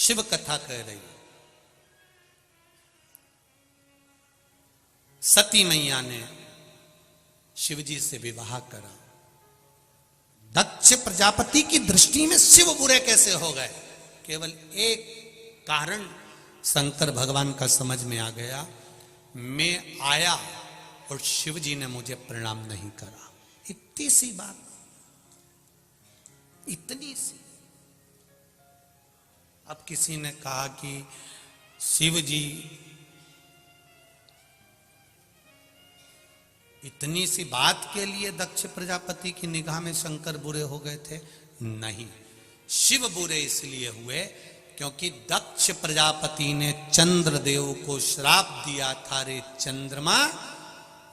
शिव कथा कह रही। सती मैया ने शिवजी से विवाह करा। दक्ष प्रजापति की दृष्टि में शिव बुरे कैसे हो गए? केवल एक कारण शंकर भगवान का समझ में आ गया। मैं आया और शिवजी ने मुझे प्रणाम नहीं करा। इतनी सी बात, इतनी सी। अब किसी ने कहा कि शिवजी इतनी सी बात के लिए दक्ष प्रजापति की निगाह में शंकर बुरे हो गए थे? नहीं, शिव बुरे इसलिए हुए क्योंकि दक्ष प्रजापति ने चंद्रदेव को श्राप दिया था, रे चंद्रमा,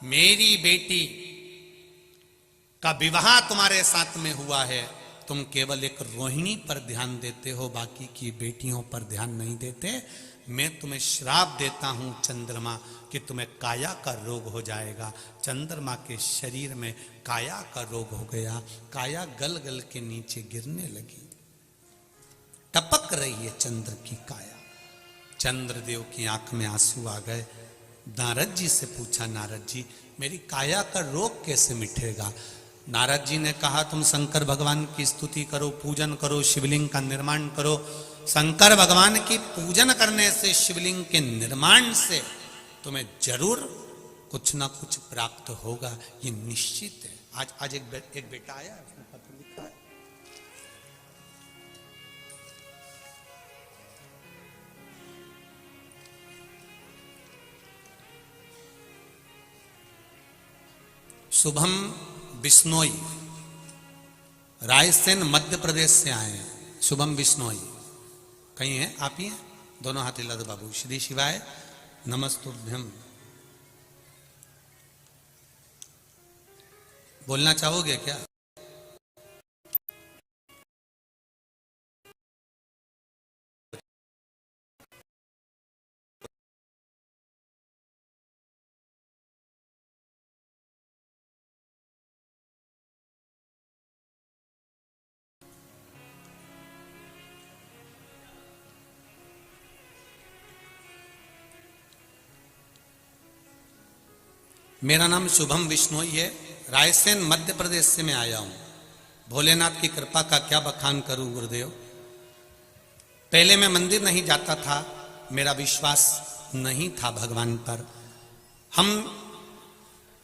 मेरी बेटी का विवाह तुम्हारे साथ में हुआ है, तुम केवल एक रोहिणी पर ध्यान देते हो, बाकी की बेटियों पर ध्यान नहीं देते। मैं तुम्हें श्राप देता हूं चंद्रमा कि तुम्हें काया का रोग हो जाएगा। चंद्रमा के शरीर में काया का रोग हो गया। काया गल गल के नीचे गिरने लगी, टपक रही है चंद्र की काया। चंद्रदेव की आंख में आंसू आ गए। नारद जी से पूछा, नारद जी मेरी काया का रोग कैसे मिटेगा? नारद जी ने कहा, तुम शंकर भगवान की स्तुति करो, पूजन करो, शिवलिंग का निर्माण करो। शंकर भगवान की पूजन करने से, शिवलिंग के निर्माण से तुम्हें जरूर कुछ ना कुछ प्राप्त होगा, ये निश्चित है। आज एक बेटा आया, उसने पत्र लिखा है। शुभम बिश्नोई, रायसेन मध्य प्रदेश से आए हैं। शुभम बिश्नोई कहीं हैं? आप ही हैं? दोनों हाथ हिला दो बाबू। श्री शिवाय नमस्तुभ्यम। बोलना चाहोगे क्या? मेरा नाम शुभम बिश्नोई है, रायसेन मध्य प्रदेश से मैं आया हूं। भोलेनाथ की कृपा का क्या बखान करूं गुरुदेव। पहले मैं मंदिर नहीं जाता था, मेरा विश्वास नहीं था भगवान पर। हम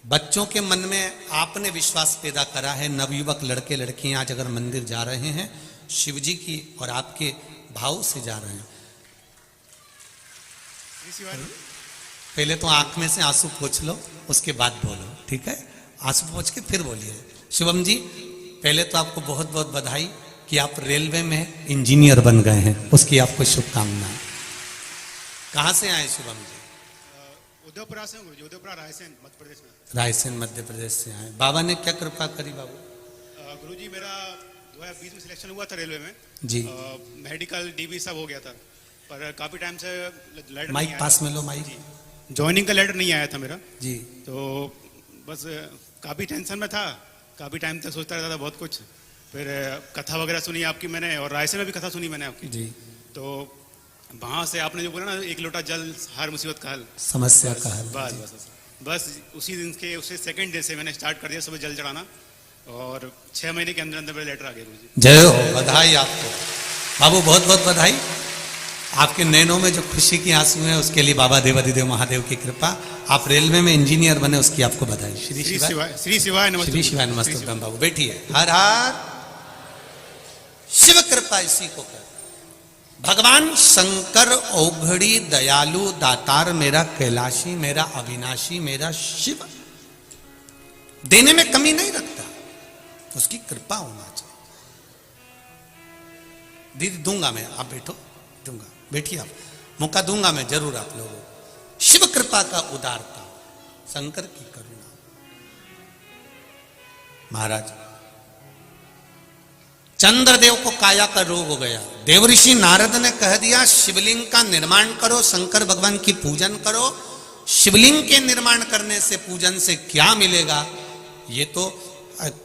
बच्चों के मन में आपने विश्वास पैदा करा है। नवयुवक लड़के लड़कियां आज अगर मंदिर जा रहे हैं, शिवजी की और आपके भाव से जा रहे हैं। पहले तो आंख में से आंसू पोंछ लो, उसके बाद बोलो, ठीक है? आंसू पोंछ के फिर बोलिए। शुभम जी, पहले तो आपको बहुत बहुत बधाई कि आप रेलवे में इंजीनियर बन गए हैं, उसकी आपको शुभकामनाएं। कहां से आए शुभम जी? उदयपुरा से हूँ, उदयपुरा रायसेन मध्य प्रदेश में। रायसेन मध्य प्रदेश से आए। बाबा ने क्या कृपा करी बाबू? गुरुजी मेरा 2020 में सिलेक्शन हुआ था रेलवे में जी। मेडिकल डीबी सब हो गया था, पर काफी टाइम से लेटर माइक पास में लो, माइक। ज्वाइनिंग का लेटर नहीं आया था मेरा जी। तो बस काफी टेंशन में था, काफी टाइम तक सोचता रहता था बहुत कुछ। फिर कथा वगैरह सुनी आपकी मैंने, और रायसेन में भी कथा सुनी मैंने आपकी जी। तो वहां से आपने जो बोला ना, एक लोटा जल हर मुसीबत का हल, समस्या का हल। बस उसी दिन के उसी सेकंड डे से मैंने स्टार्ट कर दिया सुबह जल चढ़ाना, और 6 महीने के अंदर अंदर मेरा लेटर आ गया गुरुजी। जय हो, बधाई आपको बाबू, बहुत बहुत बधाई। आपके नैनों में जो खुशी की आंसू है, उसके लिए बाबा देवाधिदेव महादेव की कृपा। आप रेलवे में इंजीनियर बने, उसकी आपको बधाई। श्री शिवाय, श्री शिवाय नमस्ते। श्री शिवाय नमस्ते बाबू। बैठिए। हर हर शिव कृपा इसी को कर। भगवान शंकर औघड़ी दयालु दातार, मेरा कैलाशी, मेरा अविनाशी, मेरा शिव देने में कमी नहीं रखता, उसकी कृपा होना चाहिए। दीदी दूंगा मैं, आप बैठो, दूंगा, बैठिए आप, मौका दूंगा मैं जरूर आप लोगों को। शिव कृपा का उदारता, शंकर की करुणा। महाराज, चंद्रदेव को काया का रोग हो गया। देवऋषि नारद ने कह दिया शिवलिंग का निर्माण करो, शंकर भगवान की पूजन करो। शिवलिंग के निर्माण करने से, पूजन से क्या मिलेगा? ये तो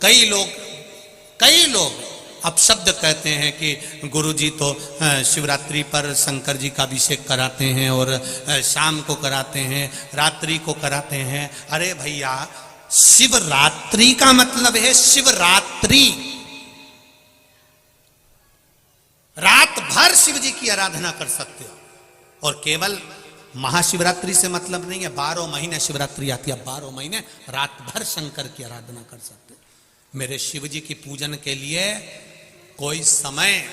कई लोग अपशब्द कहते हैं कि गुरुजी तो शिवरात्रि पर शंकर जी का अभिषेक कराते हैं और शाम को कराते हैं, रात्रि को कराते हैं। अरे भैया, शिवरात्रि का मतलब है शिवरात्रि, रात भर शिव जी की आराधना कर सकते हो। और केवल महाशिवरात्रि से मतलब नहीं है, 12 महीने शिवरात्रि आती है, 12 महीने रात भर शंकर की आराधना कर सकते हो। मेरे शिव जी की पूजन के लिए कोई समय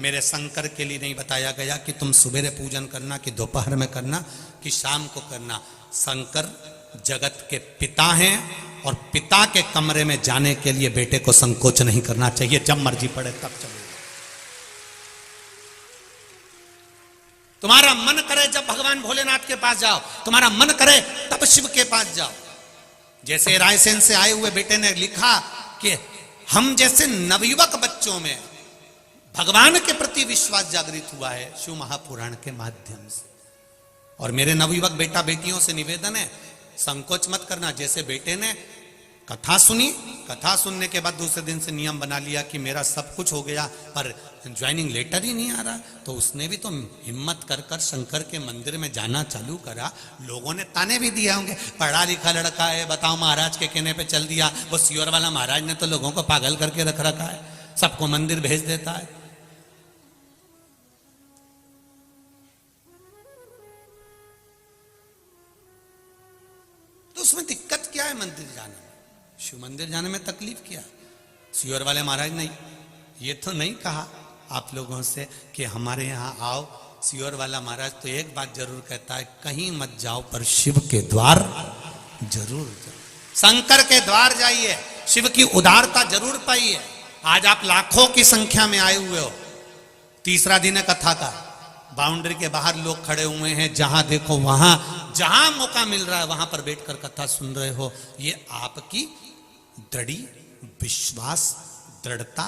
मेरे शंकर के लिए नहीं बताया गया कि तुम सुबह पूजन करना, कि दोपहर में करना, कि शाम को करना। शंकर जगत के पिता हैं और पिता के कमरे में जाने के लिए बेटे को संकोच नहीं करना चाहिए। जब मर्जी पड़े तब चलो। तुम्हारा मन करे जब भगवान भोलेनाथ के पास जाओ, तुम्हारा मन करे तब शिव के पास जाओ। जैसे रायसेन से आए हुए बेटे ने लिखा कि हम जैसे नवयुवक बच्चों में भगवान के प्रति विश्वास जागृत हुआ है शिव महापुराण के माध्यम से। और मेरे नवयुवक बेटा बेटियों से निवेदन है, संकोच मत करना। जैसे बेटे ने कथा सुनी, कथा सुनने के बाद दूसरे दिन से नियम बना लिया कि मेरा सब कुछ हो गया पर ज्वाइनिंग लेटर ही नहीं आ रहा, तो उसने भी तो हिम्मत कर कर शंकर के मंदिर में जाना चालू करा। लोगों ने ताने भी दिए होंगे, पढ़ा लिखा लड़का है, बताओ महाराज के कहने पे चल दिया। वो सियोर वाला महाराज ने तो लोगों को पागल करके रख रखा है, सबको मंदिर भेज देता है। तो उसमें दिक्कत क्या है मंदिर जाने में? शिव मंदिर जाने में तकलीफ क्या? सियोर वाले महाराज ने ये तो नहीं कहा आप लोगों से कि हमारे यहाँ आओ। सियोर वाला महाराज तो एक बात जरूर कहता है, कहीं मत जाओ पर शिव के द्वार जरूर जाओ, शंकर के द्वार जाइए, शिव की उदारता जरूर पाइए। आज आप लाखों की संख्या में आए हुए हो, तीसरा दिन है कथा का, बाउंड्री के बाहर लोग खड़े हुए हैं, जहां देखो वहां, जहां मौका मिल रहा है वहां पर बैठकर कथा सुन रहे हो। ये आपकी दृढ़ विश्वास, दृढ़ता,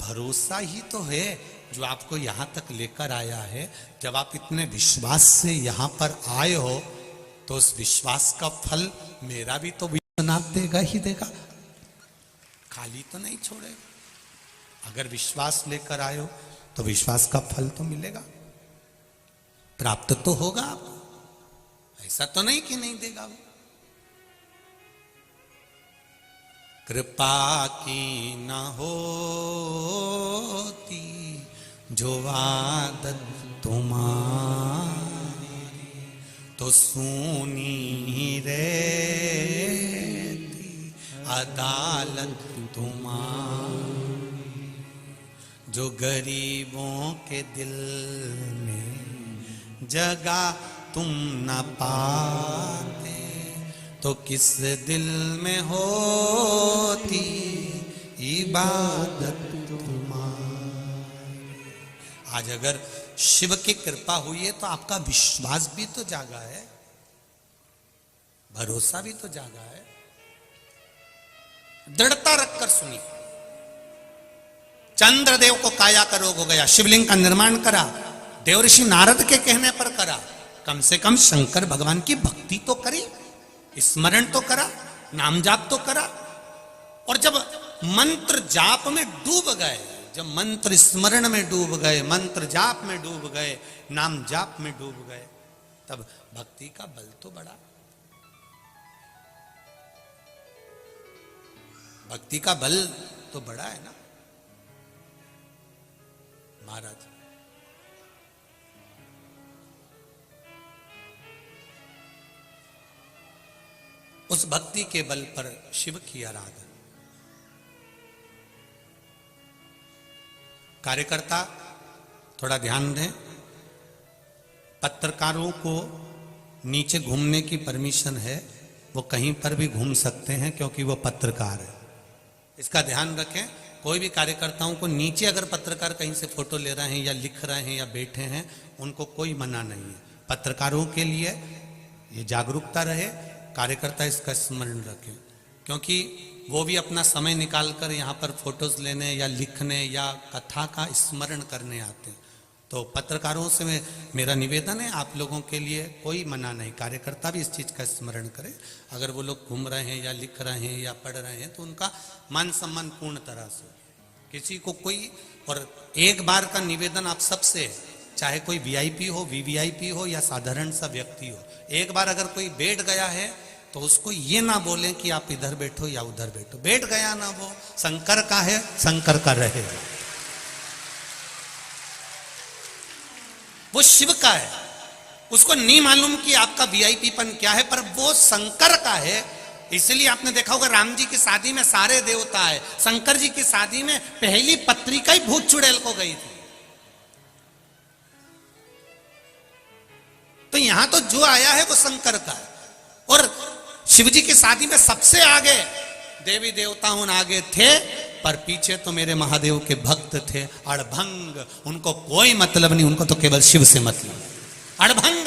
भरोसा ही तो है जो आपको यहां तक लेकर आया है। जब आप इतने विश्वास से यहां पर आए हो तो उस विश्वास का फल मेरा भी तो विश्वनाथ देगा ही देगा, खाली तो नहीं छोड़ेगा। अगर विश्वास लेकर आए हो तो विश्वास का फल तो मिलेगा, प्राप्त तो होगा आपको, ऐसा तो नहीं कि नहीं देगा वो। कृपा की न होती जो आदत तुम्हारी, तो सूनी रहती अदालत तुम्हारी। जो गरीबों के दिल में जगह तुम न पाते, तो किस दिल में होती इबादत तुम्हारी। आज अगर शिव की कृपा हुई है तो आपका विश्वास भी तो जागा है, भरोसा भी तो जागा है। दृढ़ता रखकर सुनिए। चंद्रदेव को काया का रोग हो गया, शिवलिंग का निर्माण करा, देवऋषि नारद के कहने पर करा। कम से कम शंकर भगवान की भक्ति तो करी, स्मरण तो करा, नाम जाप तो करा। और जब मंत्र जाप में डूब गए, जब मंत्र स्मरण में डूब गए, मंत्र जाप में डूब गए, नाम जाप में डूब गए, तब भक्ति का बल तो बढ़ा। भक्ति का बल तो बढ़ा है ना महाराज। उस भक्ति के बल पर शिव की आराधना। कार्यकर्ता थोड़ा ध्यान दें, पत्रकारों को नीचे घूमने की परमिशन है, वो कहीं पर भी घूम सकते हैं क्योंकि वो पत्रकार है, इसका ध्यान रखें। कोई भी कार्यकर्ताओं को नीचे अगर पत्रकार कहीं से फोटो ले रहे हैं या लिख रहे हैं या बैठे हैं, उनको कोई मना नहीं है। पत्रकारों के लिए ये जागरूकता रहे, कार्यकर्ता इसका स्मरण रखें, क्योंकि वो भी अपना समय निकालकर यहाँ पर फोटोज लेने या लिखने या कथा का स्मरण करने आते हैं। तो पत्रकारों से मेरा निवेदन है, आप लोगों के लिए कोई मना नहीं, कार्यकर्ता भी इस चीज़ का स्मरण करें। अगर वो लोग घूम रहे हैं या लिख रहे हैं या पढ़ रहे हैं तो उनका मान सम्मान पूर्ण तरह से। किसी को कोई, और एक बार का निवेदन आप सबसे, चाहे कोई वीआईपी हो, वीवीआईपी हो या साधारण सा व्यक्ति हो, एक बार अगर कोई बैठ गया है तो उसको ये ना बोले कि आप इधर बैठो या उधर बैठो। बैठ गया ना, वो शंकर का है, शंकर का रहे, वो शिव का है। उसको नहीं मालूम कि आपका वीआईपीपन क्या है, पर वो शंकर का है। इसलिए आपने देखा होगा राम जी की शादी में सारे देवता है, शंकर जी की शादी में पहली पत्रिका ही भूत चुड़ैल को गई थी। तो यहां तो जो आया है वो शंकर का है। और शिव जी की शादी में सबसे आगे देवी देवता आगे थे, पर पीछे तो मेरे महादेव के भक्त थे अड़भंग। उनको कोई मतलब नहीं, उनको तो केवल शिव से मतलब। अड़भंग